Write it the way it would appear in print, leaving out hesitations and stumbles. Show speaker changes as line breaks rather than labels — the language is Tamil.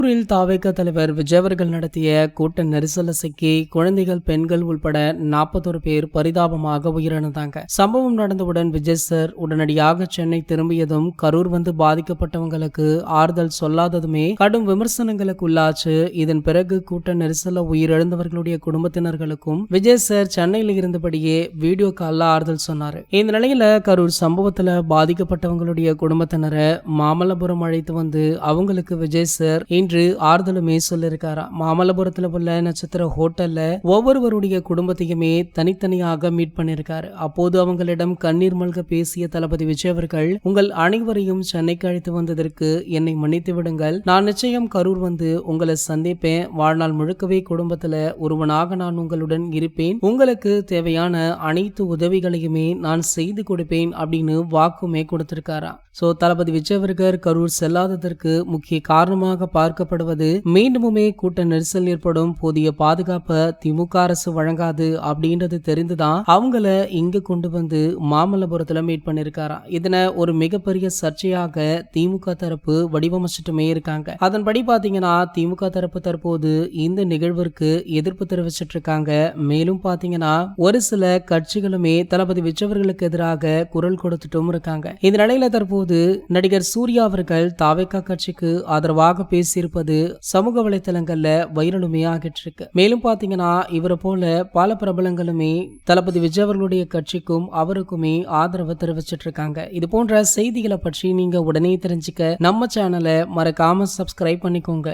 கரூரில் தாவேக தலைவர் விஜய் அவர்கள் நடத்திய கூட்ட நெரிசல சிக்கி குழந்தைகள், பெண்கள் உள்பட 41 பேர் பரிதாபமாக உயிரிழந்தாங்க. சம்பவம் நடந்தவுடன் விஜய் சார் உடனடியாக சென்னை திரும்பியதும் கரூர் வந்து பாதிக்கப்பட்டவங்களுக்கு ஆறுதல் சொல்லாததுமே கடும் விமர்சனங்களுக்கு உள்ளாச்சு. இதன் பிறகு கூட்ட நெரிசல உயிரிழந்தவர்களுடைய குடும்பத்தினர்களுக்கும் விஜய் சார் சென்னையில் இருந்தபடியே வீடியோ கால்ல ஆறுதல் சொன்னாரு. இந்த நிலையில கரூர் சம்பவத்துல பாதிக்கப்பட்டவங்களுடைய குடும்பத்தினரை மாமல்லபுரம் அழைத்து வந்து அவங்களுக்கு விஜய் சார் இன்று ஆறுதலுமே சொல்லிருக்காரா. மாமல்லபுரத்துல உள்ள நட்சத்திர ஹோட்டல்ல ஒவ்வொருவருடைய குடும்பத்தையுமே தனித்தனியாக மீட் பண்ணிருக்காரு. அப்போது அவங்களிடம் கண்ணீர் மல்க பேசிய தளபதி விஜய் அவர்கள், உங்கள் அனைவரையும் சென்னைக்கு அழைத்து வந்ததற்கு என்னை மன்னித்து விடுங்கள். நான் நிச்சயம் கரூர் வந்து உங்களை சந்திப்பேன். வாழ்நாள் முழுக்கவே குடும்பத்துல ஒருவனாக நான் உங்களுடன் இருப்பேன். உங்களுக்கு தேவையான அனைத்து உதவிகளையுமே நான் செய்து கொடுப்பேன் அப்படின்னு வாக்குமே கொடுத்திருக்காரா. சோ தளபதி விஜய் அவர்கள் கரூர் செல்லாததற்கு முக்கிய காரணமாக பார்க்கப்படுவது மீண்டுமே கூட்ட நெரிசல் ஏற்படும் போதிய பாதுகாப்பை திமுக அரசு வழங்காது அப்படின்றது தெரிந்துதான் அவங்கள இங்க கொண்டு வந்து மாமல்லபுரத்துல மீட் பண்ணிருக்காரா. இதனை ஒரு மிகப்பெரிய சர்ச்சையாக திமுக தரப்பு வடிவமைச்சிட்டுமே இருக்காங்க. அதன்படி பாத்தீங்கன்னா திமுக தரப்பு தற்போது இந்த நிகழ்விற்கு எதிர்ப்பு தெரிவிச்சிட்டு இருக்காங்க. மேலும் பாத்தீங்கன்னா ஒரு சில கட்சிகளுமே தளபதி விஜய் அவர்களுக்கு எதிராக குரல் கொடுத்துட்டும் இருக்காங்க. இந்த நிலையில தற்போது நடிகர் சூர்யா அவர்கள் தாவேகா கட்சிக்கு ஆதரவாக பேசியிருப்பது சமூக வலைதளங்கள்ல வைரலுமே ஆகிட்டு இருக்கு. மேலும் பாத்தீங்கன்னா இவரை போல பல பிரபலங்களுமே தளபதி விஜய் அவர்களுடைய கட்சிக்கும் அவருக்குமே ஆதரவு தெரிவிச்சிட்டு இருக்காங்க. இது போன்ற செய்திகளை பற்றி நீங்க உடனே தெரிஞ்சுக்க நம்ம சேனலை மறக்காம சப்ஸ்கிரைப் பண்ணிக்கோங்க.